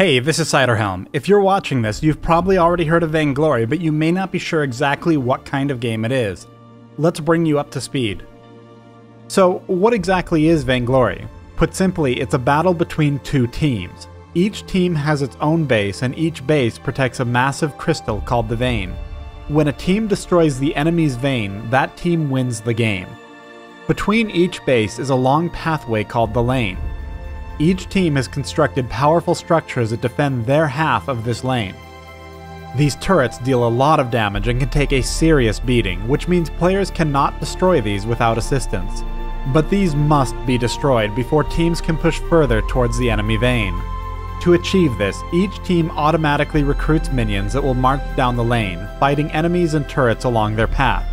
Hey, this is Ciderhelm. If you're watching this, you've probably already heard of Vainglory, but you may not be sure exactly what kind of game it is. Let's bring you up to speed. So, what exactly is Vainglory? Put simply, it's a battle between two teams. Each team has its own base, and each base protects a massive crystal called the Vein. When a team destroys the enemy's Vein, that team wins the game. Between each base is a long pathway called the Lane. Each team has constructed powerful structures that defend their half of this lane. These turrets deal a lot of damage and can take a serious beating, which means players cannot destroy these without assistance. But these must be destroyed before teams can push further towards the enemy Vein. To achieve this, each team automatically recruits minions that will march down the lane, fighting enemies and turrets along their path.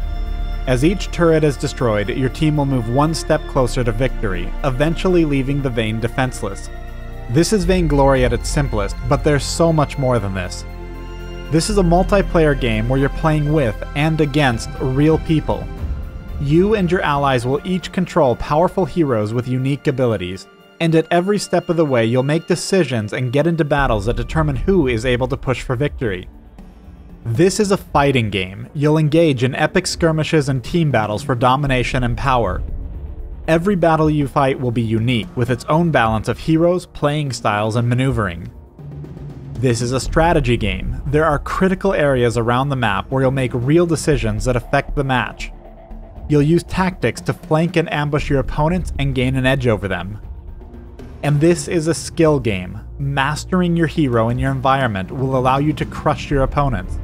As each turret is destroyed, your team will move one step closer to victory, eventually leaving the Vein defenseless. This is Vainglory at its simplest, but there's so much more than this. This is a multiplayer game where you're playing with and against real people. You and your allies will each control powerful heroes with unique abilities, and at every step of the way you'll make decisions and get into battles that determine who is able to push for victory. This is a fighting game. You'll engage in epic skirmishes and team battles for domination and power. Every battle you fight will be unique, with its own balance of heroes, playing styles, and maneuvering. This is a strategy game. There are critical areas around the map where you'll make real decisions that affect the match. You'll use tactics to flank and ambush your opponents and gain an edge over them. And this is a skill game. Mastering your hero and your environment will allow you to crush your opponents.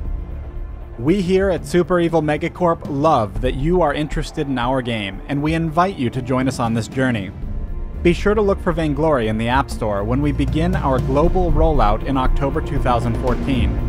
We here at Super Evil Megacorp love that you are interested in our game, and we invite you to join us on this journey. Be sure to look for Vainglory in the App Store when we begin our global rollout in October 2014.